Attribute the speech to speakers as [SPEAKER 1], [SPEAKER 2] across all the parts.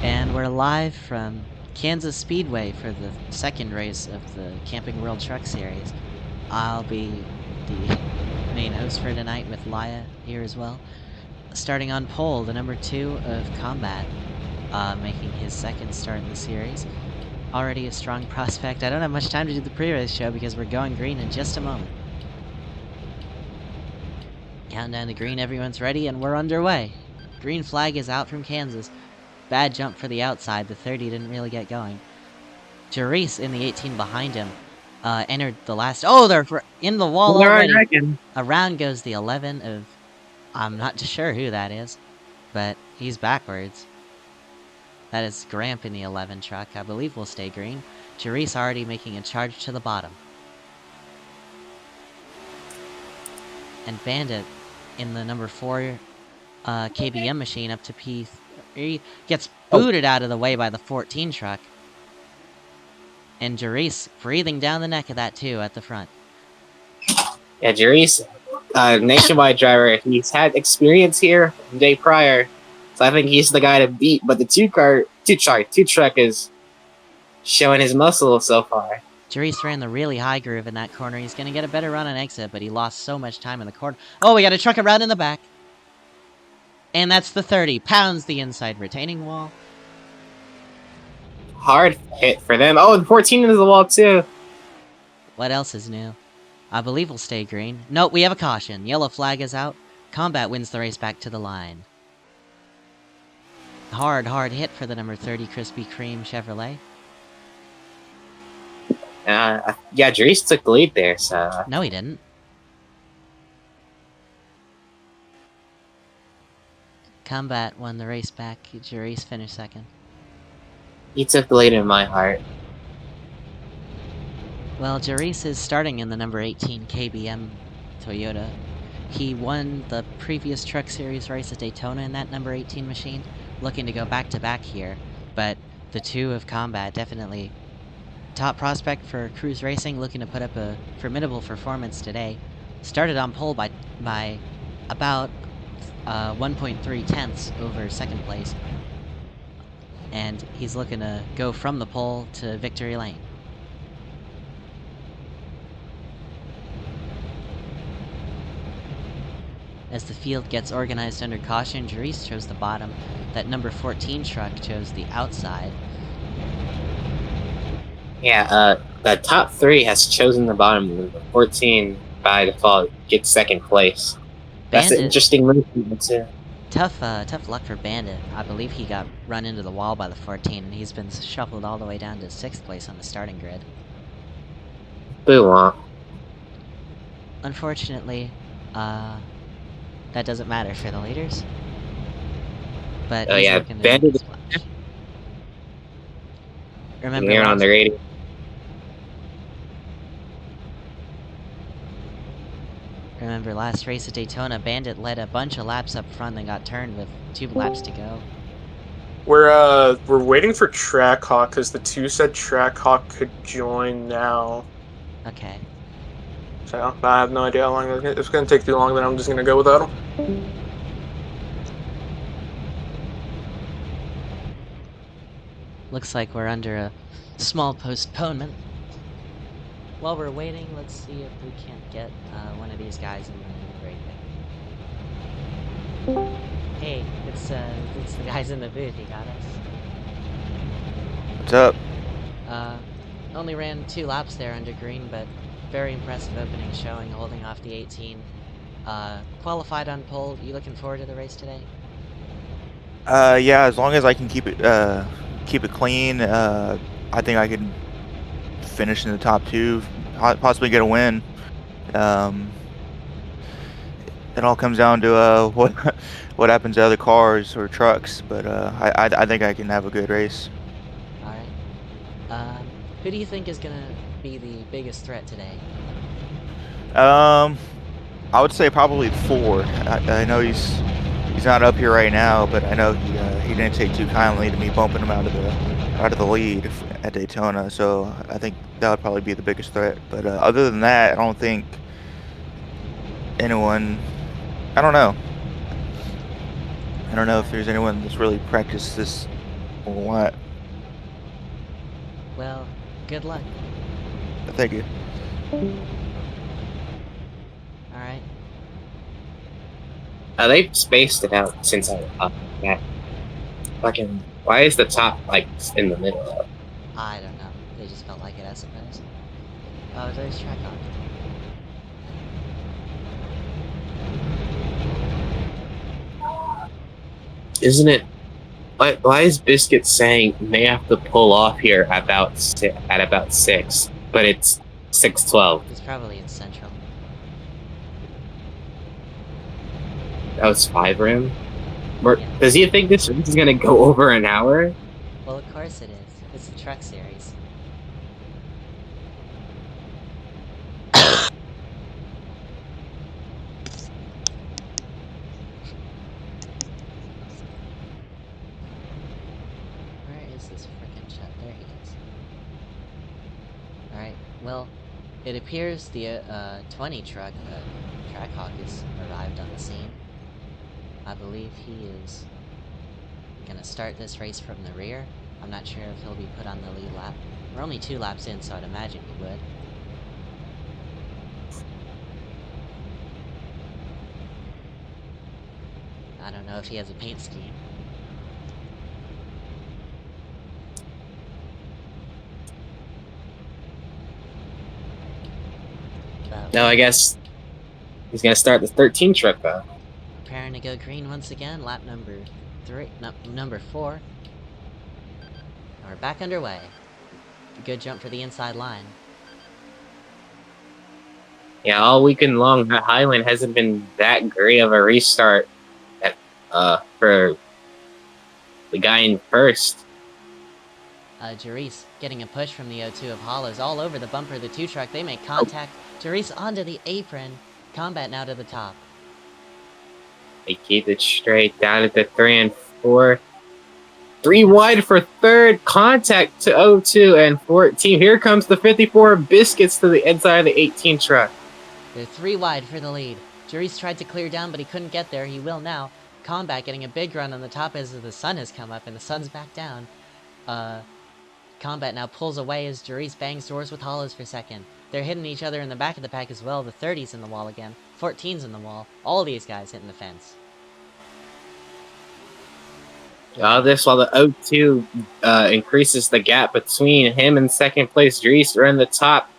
[SPEAKER 1] And we're live from Kansas Speedway for the second race of the Camping World Truck Series. I'll be the main host for tonight with Laya here as well. Starting on pole, the number 2 of Combat, making his second start in the series. Already a strong prospect. I don't have much time to do the pre-race show because we're going green in just a moment. Countdown to green, everyone's ready, and we're underway. Green flag is out from Kansas. Bad jump for the outside. The 30 didn't really get going. Jarice in the 18 behind him entered the last... Oh, they're in the wall already. Around goes the 11 of... I'm not sure who that is, but he's backwards. That is Gramp in the 11 truck. I believe will stay green. Jarice already making a charge to the bottom. And Bandit in the number 4 KBM machine up to P3 gets booted out of the way by the 14 truck. And Jarice breathing down the neck of that too at the front.
[SPEAKER 2] Yeah, Jarice, nationwide driver. He's had experience here the day prior, so I think he's the guy to beat. But the two truck is showing his muscle so far.
[SPEAKER 1] Jarice ran the really high groove in that corner. He's gonna get a better run on exit, but he lost so much time in the corner. Oh, we got a truck around in the back. And that's the 30. Pounds the inside retaining wall.
[SPEAKER 2] Hard hit for them. Oh, and 14 into the wall too.
[SPEAKER 1] What else is new? I believe we'll stay green. Nope, we have a caution. Yellow flag is out. Combat wins the race back to the line. Hard hit for the number 30 Krispy Kreme Chevrolet.
[SPEAKER 2] Yeah, Jarice took the lead there, so...
[SPEAKER 1] No, he didn't. Combat won the race back. Jarice finished second.
[SPEAKER 2] He took the lead in my heart.
[SPEAKER 1] Well, Jarice is starting in the number 18 KBM Toyota. He won the previous Truck Series race at Daytona in that number 18 machine, looking to go back-to-back here. But the 2 of Combat, definitely top prospect for Cruise Racing, looking to put up a formidable performance today. Started on pole by about 1.3 tenths over second place. And he's looking to go from the pole to victory lane. As the field gets organized under caution, Jarice chose the bottom. That number 14 truck chose the outside.
[SPEAKER 2] Yeah, the top 3 has chosen the bottom. The 14 by default gets second place. That's
[SPEAKER 1] Bandit,
[SPEAKER 2] an interesting move too.
[SPEAKER 1] Tough luck for Bandit. I believe he got run into the wall by the 14, and he's been shuffled all the way down to 6th place on the starting grid.
[SPEAKER 2] Boo-wah.
[SPEAKER 1] Unfortunately, that doesn't matter for the leaders. But
[SPEAKER 2] oh yeah, Bandit.
[SPEAKER 1] Remember,
[SPEAKER 2] here on the radio.
[SPEAKER 1] Remember last race at Daytona, Bandit led a bunch of laps up front and got turned with 2 laps to go.
[SPEAKER 3] We're waiting for Trackhawk because the 2 said Trackhawk could join now.
[SPEAKER 1] Okay.
[SPEAKER 3] So I have no idea how long it's going to take too long. Then I'm just going to go without him.
[SPEAKER 1] Looks like we're under a small postponement. While we're waiting, let's see if we can't get one of these guys in the break. Hey, it's the guys in the booth. He got us.
[SPEAKER 4] What's up?
[SPEAKER 1] Only ran 2 laps there under green, but very impressive opening showing, holding off the 18. Qualified on pole. You looking forward to the race today?
[SPEAKER 4] Yeah, as long as I can keep it clean, I think I can finish in the top 2, possibly get a win. It all comes down to what happens to other cars or trucks, but I think I can have a good race.
[SPEAKER 1] All right. Who do you think is gonna be the biggest threat today?
[SPEAKER 4] I would say probably 4. I know he's not up here right now, but I know he didn't take too kindly to me bumping him out of the lead at Daytona, so I think that would probably be the biggest threat. But other than that, I don't think anyone. I don't know if there's anyone that's really practiced this What?
[SPEAKER 1] Well, good luck.
[SPEAKER 4] Thank you.
[SPEAKER 1] Alright.
[SPEAKER 2] They spaced it out since yeah. Fucking, why is the top like in the middle?
[SPEAKER 1] I don't know. They just felt like it, I suppose. Oh, there's Trackhawk.
[SPEAKER 2] Isn't it? Why is Biscuit saying may have to pull off here at about 6, but it's 6:12?
[SPEAKER 1] It's probably in Central.
[SPEAKER 2] That was 5 room.
[SPEAKER 1] Yeah.
[SPEAKER 2] Does he think this race is gonna go over an hour?
[SPEAKER 1] Well, of course it is. It's the truck series. Where is this frickin' shot? There he is. Alright, well, it appears the 20 truck, Trackhawk has arrived on the scene. I believe he is gonna start this race from the rear. I'm not sure if he'll be put on the lead lap. We're only 2 laps in, so I'd imagine he would. I don't know if he has a paint scheme. But
[SPEAKER 2] No, I guess he's gonna start the 13 truck though.
[SPEAKER 1] preparing to go green once again, lap number 3, no, number 4. We're back underway. Good jump for the inside line.
[SPEAKER 2] Yeah, all weekend long, Highland hasn't been that great of a restart for the guy in first.
[SPEAKER 1] Jerice getting a push from the O2 of Hollows all over the bumper of the 2 truck. They make contact. Jerice onto the apron. Combat now to the top.
[SPEAKER 2] They keep it straight down at the 3 and 4. 3 wide for third. Contact to O2 and 14. Here comes the 54 Biscuits to the inside of the 18 truck.
[SPEAKER 1] They're 3 wide for the lead. Jerice tried to clear down, but he couldn't get there. He will now. Combat getting a big run on the top as the sun has come up, and the sun's back down. Combat now pulls away as Jerice bangs doors with Hollows for second. They're hitting each other in the back of the pack as well. The 30's in the wall again. 14's in the wall. All these guys hitting the fence.
[SPEAKER 2] All this while the O2 increases the gap between him and second place. Jerice are in the top.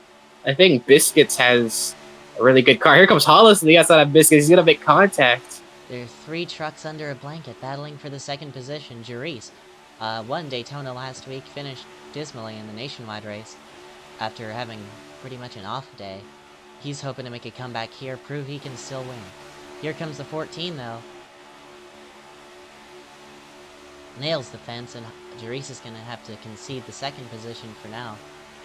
[SPEAKER 2] I think Biscuits has a really good car. Here comes Hollows to the outside of Biscuits. He's going to make contact.
[SPEAKER 1] There are 3 trucks under a blanket battling for the second position. Jerice won Daytona last week, finished dismally in the nationwide race after having pretty much an off day. He's hoping to make a comeback here, prove he can still win. Here comes the 14 though. Nails the fence, and Jerice is going to have to concede the second position for now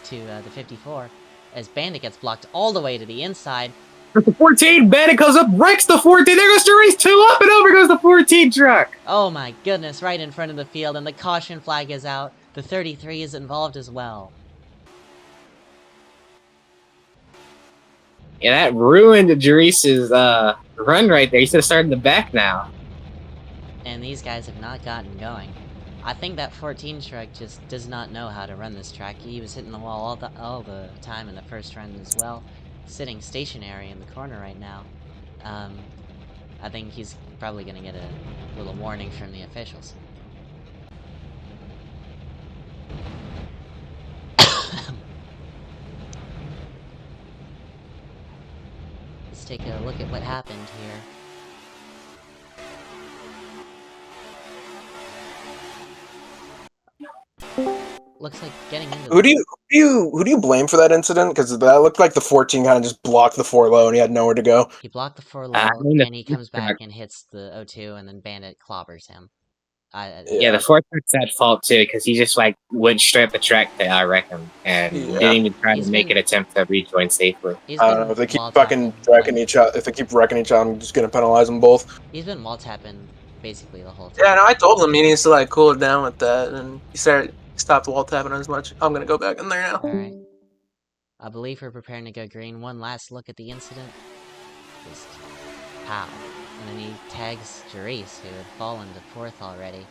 [SPEAKER 1] to the 54 as Bandit gets blocked all the way to the inside.
[SPEAKER 2] The 14, Bandit goes up, wrecks the 14. There goes Jerice, 2 up, and over goes the 14 truck.
[SPEAKER 1] Oh my goodness, right in front of the field, and the caution flag is out. The 33 is involved as well.
[SPEAKER 2] Yeah, that ruined Jerice's run right there. He's going to start in the back now.
[SPEAKER 1] And these guys have not gotten going. I think that 14 truck just does not know how to run this track. He was hitting the wall all the time in the first run as well. Sitting stationary in the corner right now. I think he's probably going to get a little warning from the officials. Let's take a look at what happened here. Looks like getting into
[SPEAKER 3] Who do you blame for that incident? Because that looked like the 14 kind of just blocked the 4 low and he had nowhere to go.
[SPEAKER 1] He blocked the 4 low,
[SPEAKER 2] I mean,
[SPEAKER 1] and he comes back and hits the O2, and then Bandit clobbers him.
[SPEAKER 2] Yeah, the 4 truck's at fault too, because he just like went straight up the track to wreck him, and didn't even try to make an attempt to rejoin safely.
[SPEAKER 3] I don't know if they keep fucking wrecking each other. If they keep wrecking each other, I'm just gonna penalize them both.
[SPEAKER 1] He's been wall tapping basically the whole time.
[SPEAKER 5] Yeah, no, I told him he needs to like cool it down with that, and he stopped wall tapping as much. I'm gonna go back in there now.
[SPEAKER 1] Alright. I believe we're preparing to go green. One last look at the incident. Just pow. And then he tags Jerice, who had fallen to 4th already.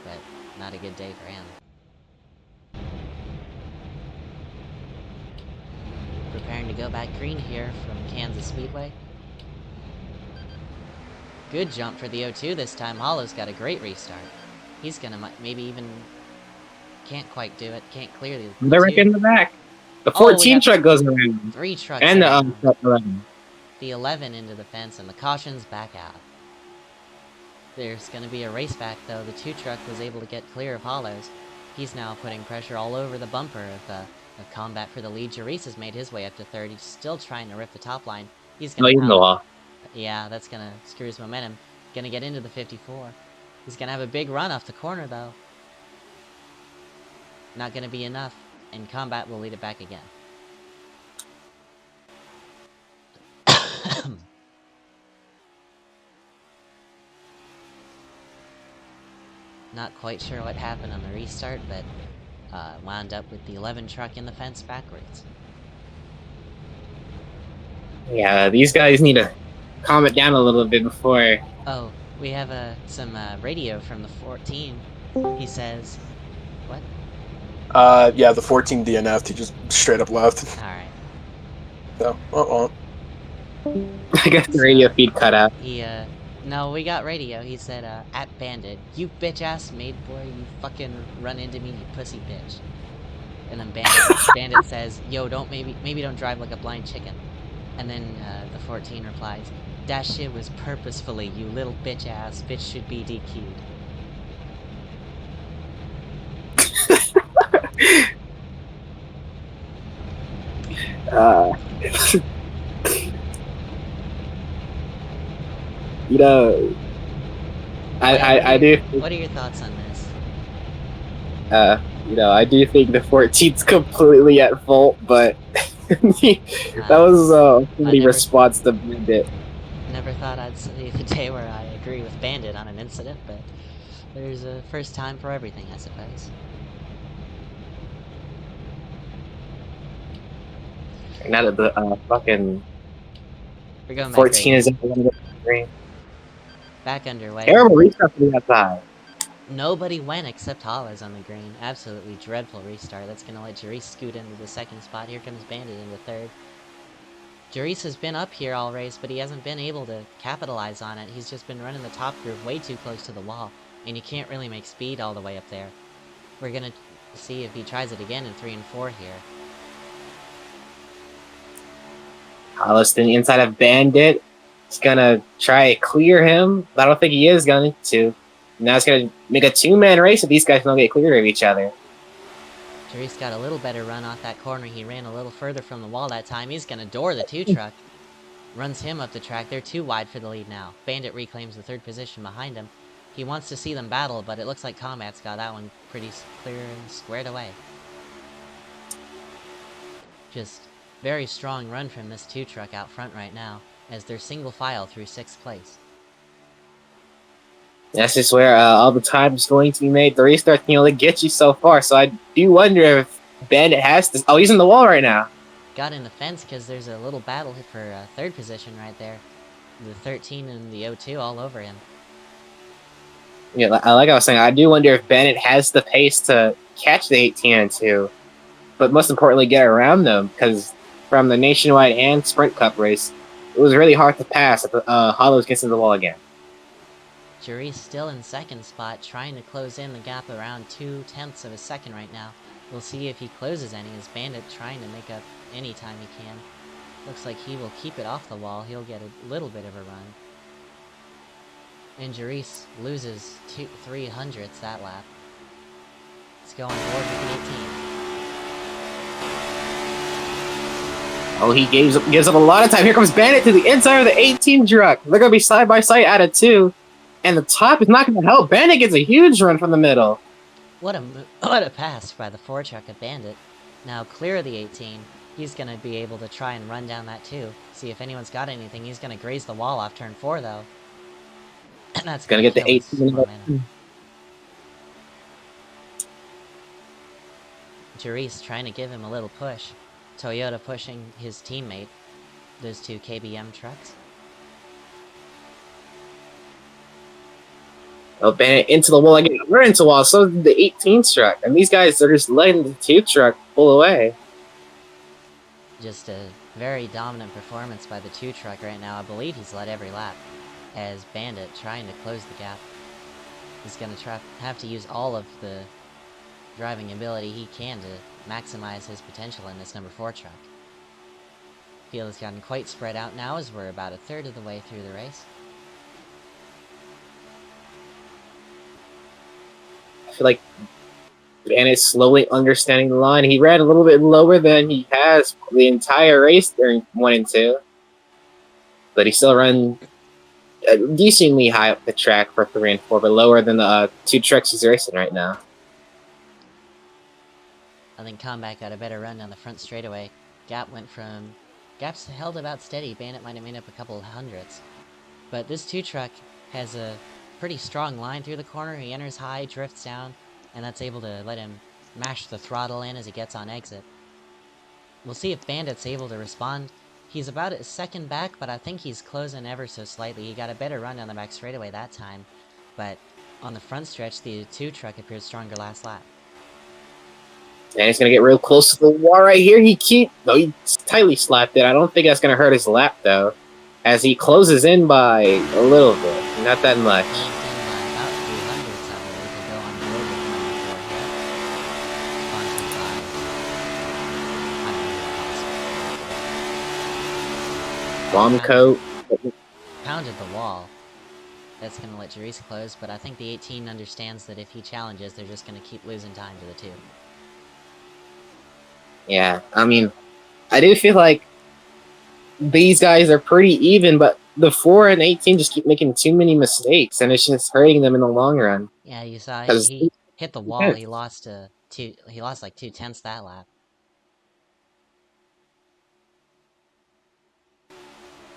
[SPEAKER 1] But Not a good day for him. Preparing to go back green here from Kansas Speedway. Good jump for the O2 this time. Hollow's got a great restart. He's gonna maybe even... Can't quite do it. Can't clear the
[SPEAKER 2] They're right
[SPEAKER 1] 2.
[SPEAKER 2] in the back. The
[SPEAKER 1] Oh, we
[SPEAKER 2] 14
[SPEAKER 1] got
[SPEAKER 2] truck goes around.
[SPEAKER 1] 3 trucks
[SPEAKER 2] And the
[SPEAKER 1] around.
[SPEAKER 2] truck 11.
[SPEAKER 1] The 11 into the fence, and the caution's back out. There's going to be a race back, though. The 2 truck was able to get clear of Hollows. He's now putting pressure all over the bumper of Combat for the lead. Jerice has made his way up to 3rd. He's still trying to rip the top line. He's
[SPEAKER 2] No,
[SPEAKER 1] going
[SPEAKER 2] you
[SPEAKER 1] to
[SPEAKER 2] know off.
[SPEAKER 1] Yeah, that's going to screw his momentum. Going to get into the 54. He's going to have a big run off the corner, though. Not going to be enough, and Combat will lead it back again. Not quite sure what happened on the restart, but wound up with the 11 truck in the fence backwards.
[SPEAKER 2] Yeah, these guys need to calm it down a little bit before.
[SPEAKER 1] Oh, we have some radio from the 14. He says, what?
[SPEAKER 3] Yeah, the 14 DNF'd. He just straight up left.
[SPEAKER 1] Alright.
[SPEAKER 3] So,
[SPEAKER 2] I guess the radio feed cut out.
[SPEAKER 1] No, we got radio. He said, at Bandit, you bitch-ass maid boy, you fucking run into me, you pussy bitch. And then Bandit says, yo, maybe don't drive like a blind chicken. And then, the 14 replies, that shit was purposefully, you little bitch-ass, bitch should be DQ'd.
[SPEAKER 2] You know, I do.
[SPEAKER 1] What are your thoughts on this?
[SPEAKER 2] You know, I do think the 14's completely at fault, but that was a funny response to Bandit.
[SPEAKER 1] Never thought I'd see the day where I agree with Bandit on an incident, but there's a first time for everything, I suppose.
[SPEAKER 2] Now that the fucking
[SPEAKER 1] We're going back
[SPEAKER 2] 14
[SPEAKER 1] right
[SPEAKER 2] is in the green.
[SPEAKER 1] Back underway.
[SPEAKER 2] Terrible restart for the outside.
[SPEAKER 1] Nobody went except Hollis on the green. Absolutely dreadful restart. That's going to let Jerice scoot into the 2nd spot. Here comes Bandit into 3rd. Jerice has been up here all race, but he hasn't been able to capitalize on it. He's just been running the top groove way too close to the wall, and you can't really make speed all the way up there. We're going to see if he tries it again in 3 and 4 here.
[SPEAKER 2] Hollis to the inside of Bandit. He's gonna try to clear him, but I don't think he is going to. Now it's gonna make a 2-man race if these guys don't get clear of each other.
[SPEAKER 1] Jerice got a little better run off that corner. He ran a little further from the wall that time. He's gonna door the 2 truck. Runs him up the track. They're too wide for the lead now. Bandit reclaims the 3rd position behind him. He wants to see them battle, but it looks like Combat's got that one pretty clear and squared away. Just very strong run from this 2 truck out front right now, as they're single file through 6th place.
[SPEAKER 2] That's just where all the time is going to be made. The restart can only get you so far, so I do wonder if Bandit has this. Oh, he's in the wall right now.
[SPEAKER 1] Got in the fence because there's a little battle for 3rd position right there. The 13 and the O2 all over him.
[SPEAKER 2] Yeah, like I was saying, I do wonder if Bandit has the pace to catch the 18 and 2, but most importantly, get around them, because from the Nationwide and Sprint Cup race, it was really hard to pass if Hollows gets into the wall again.
[SPEAKER 1] Jerice still in 2nd spot, trying to close in the gap around 0.2 of a second right now. We'll see if he closes any, as Bandit trying to make up any time he can. Looks like he will keep it off the wall. He'll get a little bit of a run. And Jerice loses 3/100ths that lap. Let's go on board with the 18.
[SPEAKER 2] Oh, he gives up a lot of time. Here comes Bandit to the inside of the 18 truck. They're going to be side by side out of 2. And the top is not going to help. Bandit gets a huge run from the middle.
[SPEAKER 1] What a pass by the 4 truck of Bandit. Now clear of the 18. He's going to be able to try and run down that 2. See if anyone's got anything. He's going to graze the wall off turn 4, though. And that's going to
[SPEAKER 2] get the 18.
[SPEAKER 1] Jerice trying to give him a little push. Toyota pushing his teammate. Those 2 KBM trucks.
[SPEAKER 2] Oh, Bandit into the wall again. We're into the wall. So did the 18 truck. And these guys are just letting the 2 truck pull away.
[SPEAKER 1] Just a very dominant performance by the 2 truck right now. I believe he's led every lap. As Bandit trying to close the gap. He's gonna have to use all of the driving ability he can to maximize his potential in this number 4 truck. Field has gotten quite spread out now as we're about a third of the way through the race.
[SPEAKER 2] I feel like Bandit's slowly understanding the line. He ran a little bit lower than he has the entire race during 1 and 2. But he still run decently high up the track for 3 and 4, but lower than the 2 trucks he's racing right now.
[SPEAKER 1] I think Combat got a better run down the front straightaway. Gap's held about steady. Bandit might have made up a couple hundredths. But this 2 truck has a pretty strong line through the corner. He enters high, drifts down, and that's able to let him mash the throttle in as he gets on exit. We'll see if Bandit's able to respond. He's about a second back, but I think he's closing ever so slightly. He got a better run down the back straightaway that time. But on the front stretch, the 2 truck appeared stronger last lap.
[SPEAKER 2] And he's going to get real close to the wall right here. He tightly slapped it. I don't think that's going to hurt his lap, though. As he closes in by a little bit. Not that much. Bomb coat.
[SPEAKER 1] Pounded the wall. That's going to let Jerice close, but I think the 18 understands that if he challenges, they're just going to keep losing time to the 2.
[SPEAKER 2] Yeah, I mean, I do feel like these guys are pretty even, but the 4 and 18 just keep making too many mistakes, and it's just hurting them in the long run.
[SPEAKER 1] Yeah, you saw he hit the wall. He lost like 2/10 that lap.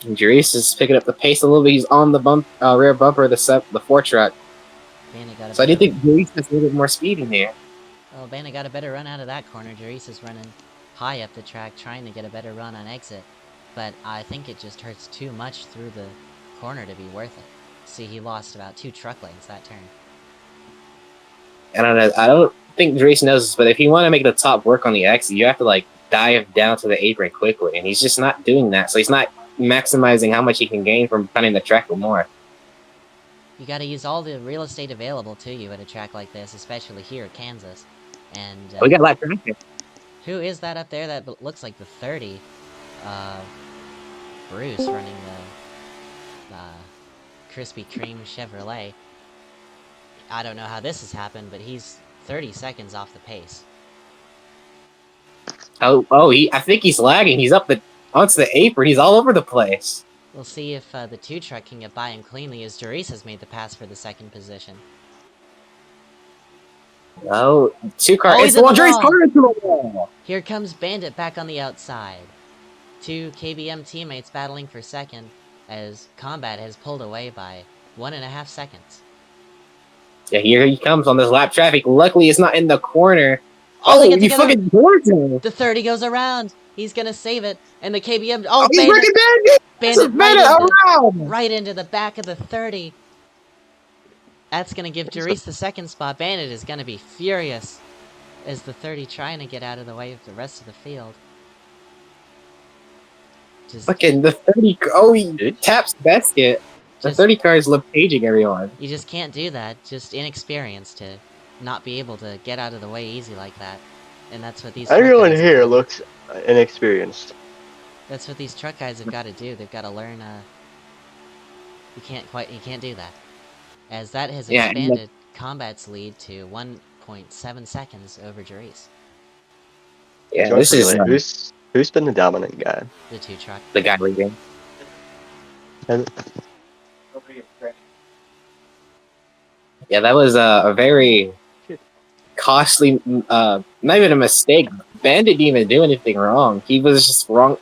[SPEAKER 2] Jerice is picking up the pace a little bit. He's on the rear bumper of the 4 truck. So I do think Jerice has a little bit more speed in here.
[SPEAKER 1] Well, Bandit got a better run out of that corner. Jerice is running high up the track, trying to get a better run on exit. But I think it just hurts too much through the corner to be worth it. See, he lost about 2 truck lengths that turn.
[SPEAKER 2] I don't know. I don't think Jerice knows this, but if you want to make the top work on the exit, you have to like dive down to the apron quickly, and he's just not doing that. So he's not maximizing how much he can gain from cutting the track more.
[SPEAKER 1] You gotta use all the real estate available to you at a track like this, especially here at Kansas. And
[SPEAKER 2] We got lap traffic.
[SPEAKER 1] Who is that up there? That looks like the 30. Bruce running the Krispy Kreme Chevrolet. I don't know how this has happened, but he's 30 seconds off the pace.
[SPEAKER 2] I think he's lagging. He's onto the apron. He's all over the place.
[SPEAKER 1] We'll see if the 2 truck can get by him cleanly, as Jerice has made the pass for the 2nd position.
[SPEAKER 2] Oh, 2 car.
[SPEAKER 1] Oh,
[SPEAKER 2] it's the wall. Jerice car into the wall.
[SPEAKER 1] Here comes Bandit back on the outside. 2 KBM teammates battling for 2nd, as Combat has pulled away by 1.5 seconds.
[SPEAKER 2] Yeah, here he comes on this lap traffic. Luckily, it's not in the corner.
[SPEAKER 1] Oh, they get
[SPEAKER 2] you
[SPEAKER 1] together.
[SPEAKER 2] fucking bored him.
[SPEAKER 1] The 30 goes around. He's gonna save it, and the KBM.
[SPEAKER 2] He's breaking
[SPEAKER 1] Bandit right into the back of the 30. That's gonna give Jerice the 2nd spot. Bandit is gonna be furious as the 30 trying to get out of the way of the rest of the field.
[SPEAKER 2] Fucking the 30. Oh, he taps basket. The 30 car is paging everyone.
[SPEAKER 1] You just can't do that. Just inexperience to not be able to get out of the way easy like that. And that's what these.
[SPEAKER 6] Everyone here looks inexperienced.
[SPEAKER 1] That's what these truck guys have got to do. They've got to learn. You can't do that. As that has expanded Combat's lead to 1.7 seconds over Jerice.
[SPEAKER 2] Yeah, this is
[SPEAKER 6] who's been the dominant guy?
[SPEAKER 1] The 2 truck.
[SPEAKER 2] The guy leading. Yeah, that was a very costly, not even a mistake. Bandit didn't even do anything wrong. He was just wrong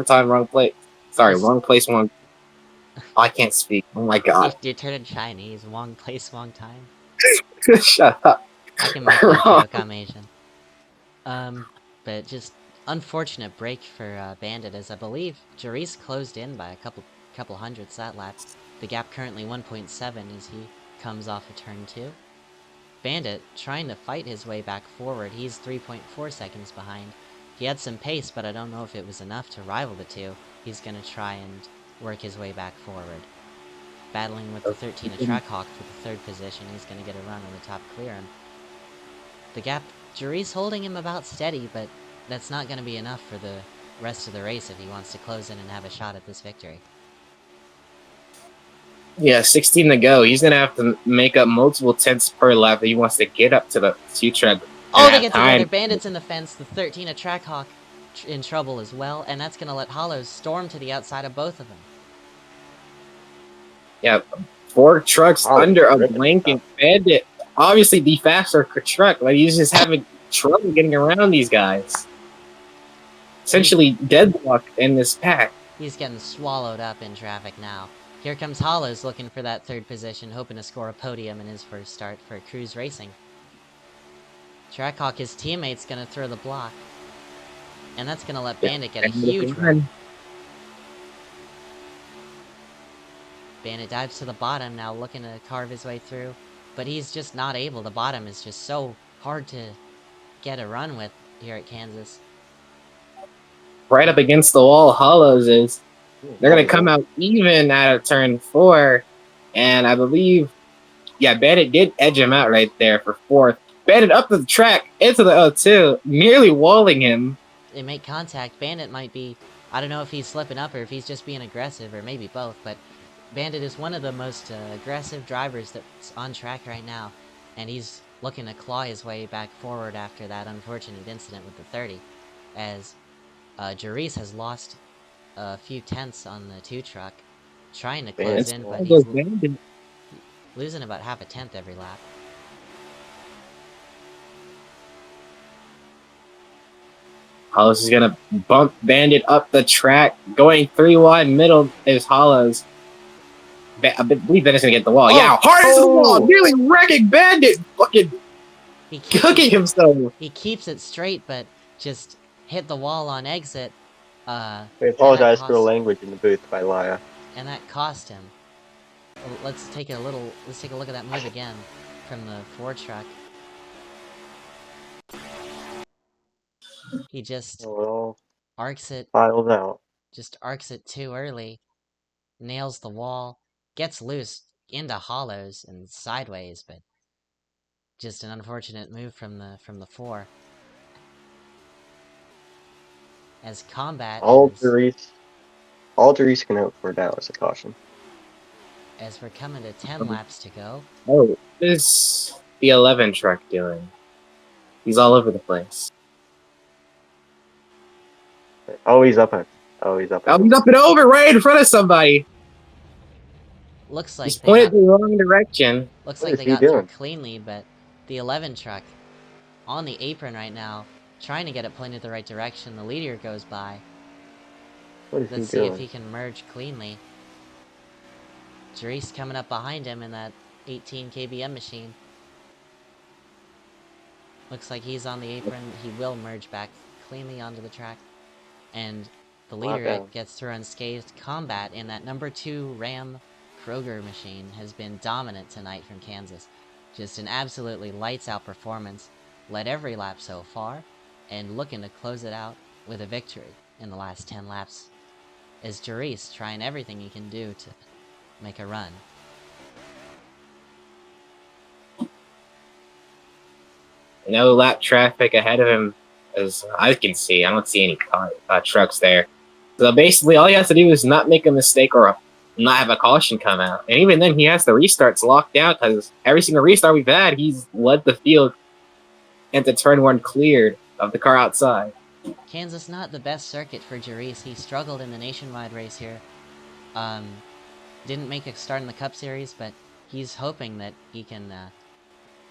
[SPEAKER 2] time, wrong place. Sorry, wrong place, wrong. Oh, I can't speak. Oh my god.
[SPEAKER 1] You're turning Chinese. Wrong place, wrong time.
[SPEAKER 2] Shut up.
[SPEAKER 1] I can make that joke. I'm Asian. But just unfortunate break for Bandit, as I believe Jerice closed in by a couple hundredths that lap. The gap currently 1.7 as he comes off of turn 2. Bandit trying to fight his way back forward. He's 3.4 seconds behind. He had some pace, but I don't know if it was enough to rival the two. He's going to try and work his way back forward. Battling with the 13 of Trackhawk for the 3rd position. He's going to get a run on the top clear him. The gap, Jury's holding him about steady, but that's not going to be enough for the rest of the race if he wants to close in and have a shot at this victory.
[SPEAKER 2] Yeah, 16 to go. He's gonna have to make up multiple tenths per lap if he wants to get up to the two-track.
[SPEAKER 1] Oh, they get together. Bandit's in the fence. The 13 of Trackhawk in trouble as well, and that's going to let Hollows storm to the outside of both of them.
[SPEAKER 2] Yeah, 4 trucks under a blanket. Bandit, obviously the faster truck, but he's just having trouble getting around these guys. Essentially deadlocked in this pack.
[SPEAKER 1] He's getting swallowed up in traffic now. Here comes Hollows looking for that 3rd position, hoping to score a podium in his first start for Cruise Racing. Trackhawk, his teammate's gonna throw the block. And that's gonna let Bandit get a huge run. Bandit dives to the bottom now, looking to carve his way through. But he's just not able. The bottom is just so hard to get a run with here at Kansas.
[SPEAKER 2] Right up against the wall, Hollows is. They're going to come out even out of turn 4. And I believe, yeah, Bandit did edge him out right there for 4th. Bandit up the track into the O2, nearly walling him.
[SPEAKER 1] They make contact. Bandit might be, I don't know if he's slipping up or if he's just being aggressive or maybe both, but Bandit is one of the most aggressive drivers that's on track right now. And he's looking to claw his way back forward after that unfortunate incident with the 30. As Jarice has lost a few tenths on the 2 truck, trying to close in, but he's losing about half a tenth every lap.
[SPEAKER 2] Hollows is gonna bump Bandit up the track, going 3 wide. Middle is Hollows. I believe Bandit's gonna get the wall.
[SPEAKER 1] Oh!
[SPEAKER 2] Yeah, hard into the wall, nearly wrecking Bandit, fucking cooking himself.
[SPEAKER 1] He keeps it straight, but just hit the wall on exit.
[SPEAKER 6] We apologize for the language in the booth by Laya.
[SPEAKER 1] And that cost him. Let's take a look at that move again from the 4 truck. He just arcs it.
[SPEAKER 6] Files out.
[SPEAKER 1] Just arcs it too early. Nails the wall. Gets loose into Hollows and sideways, but just an unfortunate move from the 4. As Combat
[SPEAKER 6] all Therese can hope for now is a caution.
[SPEAKER 1] As we're coming to 10 laps to go.
[SPEAKER 2] Oh, what is the 11 truck doing? He's all over the place.
[SPEAKER 6] Oh, he's up. Oh, he's up.
[SPEAKER 2] Oh, he's up and over right in front of somebody.
[SPEAKER 1] Looks like
[SPEAKER 2] he's pointed the wrong direction.
[SPEAKER 1] Looks like they got through cleanly, but the 11 truck on the apron right now, trying to get it pointed the right direction. The leader goes by. Let's see if he can merge cleanly. Jarice coming up behind him in that 18 kbm machine. Looks like he's on the apron. He will merge back cleanly onto the track. And the leader gets through unscathed. Combat in that number 2 Ram Kroger machine has been dominant tonight from Kansas. Just an absolutely lights out performance. Led every lap so far, and looking to close it out with a victory in the last 10 laps. As Jarice trying everything he can do to make a run.
[SPEAKER 2] No lap traffic ahead of him, as I can see. I don't see any trucks there. So basically, all he has to do is not make a mistake or not have a caution come out. And even then, he has the restarts locked out, because every single restart we've had, he's led the field into turn 1 cleared of the car outside.
[SPEAKER 1] Kansas not the best circuit for Jarice. He struggled in the nationwide race here. Didn't make a start in the Cup Series, but he's hoping that he can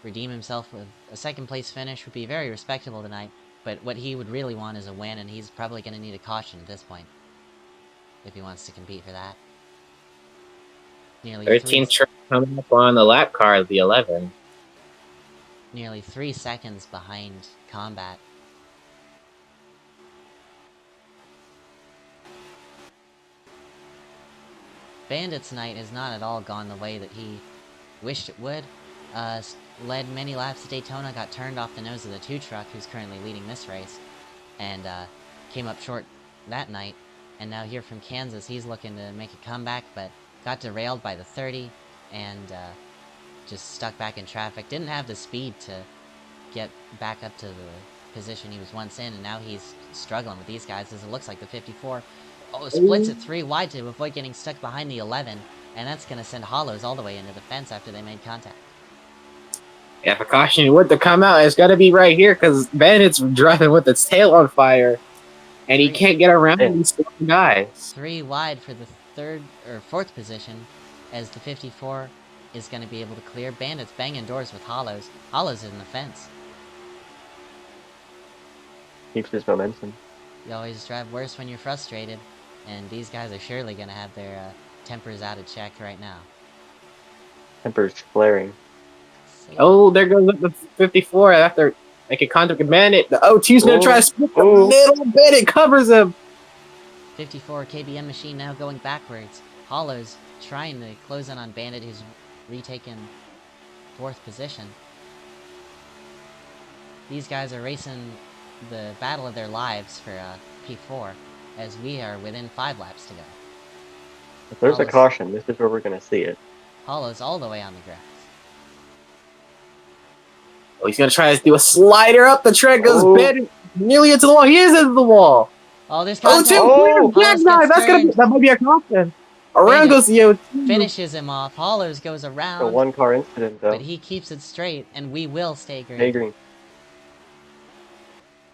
[SPEAKER 1] redeem himself with a 2nd place finish. Would be very respectable tonight, but what he would really want is a win, and he's probably going to need a caution at this point if he wants to compete for that. Nearly
[SPEAKER 2] 13 trucks coming up on the lap car of the 11.
[SPEAKER 1] Nearly 3 seconds behind Combat. Bandit's night has not at all gone the way that he wished it would. Led many laps at Daytona, got turned off the nose of the 2 truck, who's currently leading this race, and came up short that night. And now here from Kansas, he's looking to make a comeback, but got derailed by the 30 and just stuck back in traffic. Didn't have the speed to get back up to the position he was once in, and now he's struggling with these guys as it looks like the 54 splits it 3 wide to avoid getting stuck behind the 11, and that's going to send Hollows all the way into the fence after they made contact.
[SPEAKER 2] Yeah, if a caution would to come out, it's got to be right here because Bandit's driving with its tail on fire, and he can't get around these guys.
[SPEAKER 1] 3 wide for the 3rd or 4th position, as the 54 is going to be able to clear. Bandit's banging doors with Hollows. Hollows is in the fence.
[SPEAKER 6] Keeps his momentum.
[SPEAKER 1] You always drive worse when you're frustrated, and these guys are surely going to have their tempers out of check right now.
[SPEAKER 6] Temper's flaring.
[SPEAKER 1] So,
[SPEAKER 2] Oh, there goes the 54 after making contact with Bandit. The O2's going to try to split the middle bit. It covers him.
[SPEAKER 1] 54 KBM machine now going backwards. Hollows trying to close in on Bandit, who's retaken 4th position. These guys are racing the battle of their lives for P4, as we are within 5 laps to go.
[SPEAKER 6] If there's a
[SPEAKER 1] Hollows-
[SPEAKER 6] caution, this is where we're going to see it.
[SPEAKER 1] Hollows all the way on the grass.
[SPEAKER 2] Oh, he's going to try to do a slider up. The track goes Bandit nearly into the wall. He is into the wall.
[SPEAKER 1] Oh, there's
[SPEAKER 2] O2,
[SPEAKER 1] contact.
[SPEAKER 2] Hollows
[SPEAKER 1] gets
[SPEAKER 2] that might be a caution. Around
[SPEAKER 1] Bandit
[SPEAKER 2] goes the O2.
[SPEAKER 1] finishes him off. Hollows goes
[SPEAKER 6] A
[SPEAKER 1] around,
[SPEAKER 6] one-car incident, though.
[SPEAKER 1] but he keeps it straight, and we will stay green.
[SPEAKER 6] Stay green.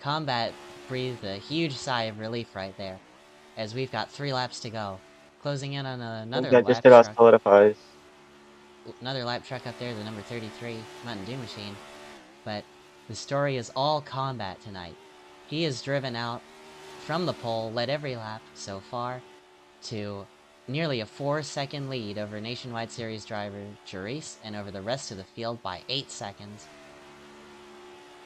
[SPEAKER 1] Combat breathed a huge sigh of relief right there, as we've got 3 laps to go. Closing in on another
[SPEAKER 6] That
[SPEAKER 1] lap
[SPEAKER 6] just about
[SPEAKER 1] truck.
[SPEAKER 6] solidifies.
[SPEAKER 1] Another lap truck up there, the number 33 Mountain Dew machine. But the story is all Combat tonight. He has driven out from the pole, led every lap so far, to nearly a 4-second lead over Nationwide Series driver Jerice, and over the rest of the field by 8 seconds.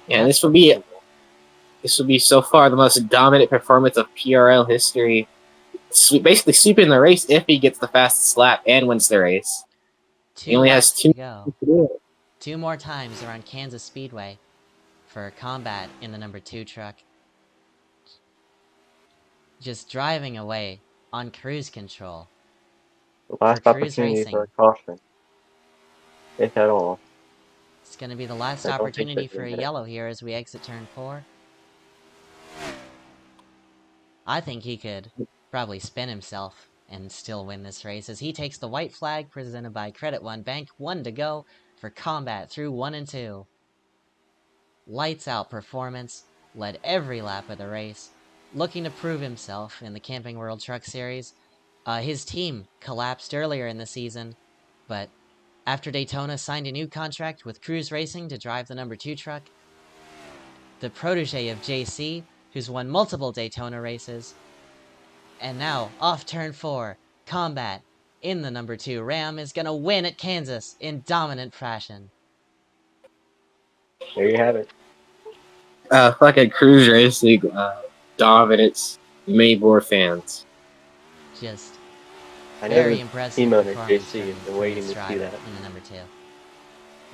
[SPEAKER 2] Yeah, this will be so far the most dominant performance of PRL history. Basically sweeping the race if he gets the fastest lap and wins the race. He only has 2
[SPEAKER 1] to go.
[SPEAKER 2] to do it.
[SPEAKER 1] 2 more times around Kansas Speedway for Combat in the number 2 truck. Just driving away on cruise control.
[SPEAKER 6] The last
[SPEAKER 1] For cruise
[SPEAKER 6] opportunity
[SPEAKER 1] racing.
[SPEAKER 6] for a caution. If at all.
[SPEAKER 1] It's going to be the last
[SPEAKER 6] I don't think
[SPEAKER 1] opportunity
[SPEAKER 6] they're
[SPEAKER 1] for a
[SPEAKER 6] gonna-
[SPEAKER 1] yellow here as we exit turn 4. I think he could probably spin himself and still win this race, as he takes the white flag presented by Credit One Bank. 1 to go for Combat through 1 and 2. Lights out performance, led every lap of the race, looking to prove himself in the Camping World Truck Series. His team collapsed earlier in the season, but after Daytona signed a new contract with Cruise Racing to drive the number 2 truck. The protege of JC, who's won multiple Daytona races. And now, off turn 4, Combat in the number 2 Ram is gonna win at Kansas in dominant fashion.
[SPEAKER 6] There you have it.
[SPEAKER 2] Fucking cruise racing dominance. Mayboard fans.
[SPEAKER 1] Just
[SPEAKER 6] I know
[SPEAKER 1] very
[SPEAKER 6] the
[SPEAKER 1] impressive
[SPEAKER 6] team owner
[SPEAKER 1] performance
[SPEAKER 6] JC has
[SPEAKER 1] from
[SPEAKER 6] been waiting
[SPEAKER 1] this
[SPEAKER 6] to see
[SPEAKER 1] driver
[SPEAKER 6] that.
[SPEAKER 1] in the number 2.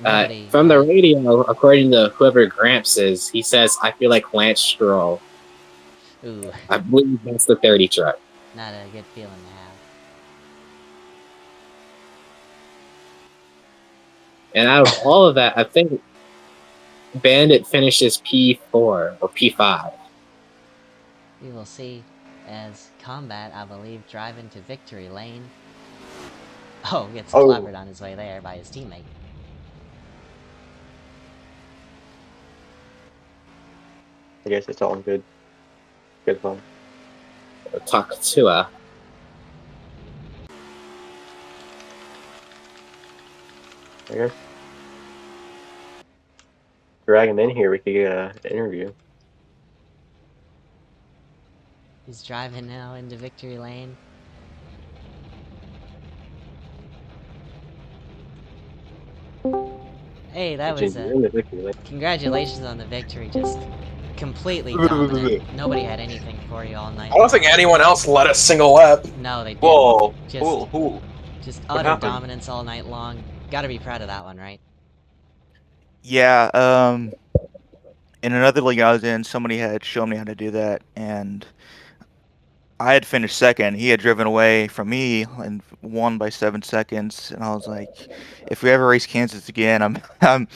[SPEAKER 1] Nobody,
[SPEAKER 2] From the radio, according to whoever Gramps is, he says, "I feel like Lance Stroll."
[SPEAKER 1] ooh,
[SPEAKER 2] I believe that's the 30 truck.
[SPEAKER 1] not a good feeling to have.
[SPEAKER 2] And out of all of that, I think Bandit finishes P4 or P5.
[SPEAKER 1] We will see as Combat, I believe, drive into victory lane. Oh, gets clobbered on his way there by his teammate.
[SPEAKER 6] I guess it's all good. Good fun.
[SPEAKER 2] Taktua.
[SPEAKER 6] I guess. Drag him in here, we could get an interview.
[SPEAKER 1] He's driving now into victory lane. Hey, that was
[SPEAKER 6] You're in the victory lane.
[SPEAKER 1] congratulations on the victory. Just completely dominant. Nobody had anything for you all night.
[SPEAKER 3] I don't think anyone else led a single lap.
[SPEAKER 1] No, they didn't.
[SPEAKER 7] Whoa!
[SPEAKER 1] Just
[SPEAKER 7] Who?
[SPEAKER 1] just
[SPEAKER 7] What
[SPEAKER 1] utter
[SPEAKER 7] happened?
[SPEAKER 1] dominance all night long. Gotta be proud of that one, right?
[SPEAKER 4] Yeah. In another league I was in, somebody had shown me how to do that, and I had finished second. He had driven away from me and won by 7 seconds. And I was like, if we ever race Kansas again, I'm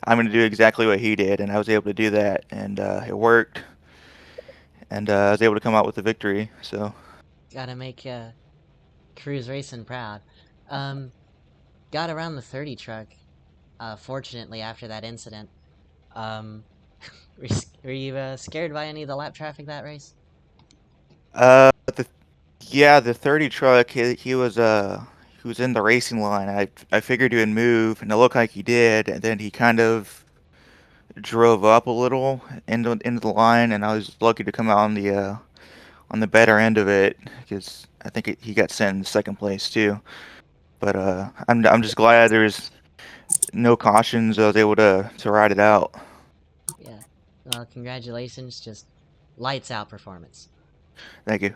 [SPEAKER 4] going to do exactly what he did. And I was able to do that, and it worked. And I was able to come out with the victory. So
[SPEAKER 1] Gotta make Cruise Racing proud. Got around the 30 truck. Fortunately, after that incident. Um, were you scared by any of the lap traffic that race?
[SPEAKER 4] the 30 truck, he was in the racing line. I figured he would move, and it looked like he did. And then he kind of drove up a little into the line, and I was lucky to come out on the better end of it because I think he got sent in second place too. But I'm just glad there was no cautions. I was able to ride it out.
[SPEAKER 1] Yeah. Well, congratulations. Just lights out performance.
[SPEAKER 4] Thank you.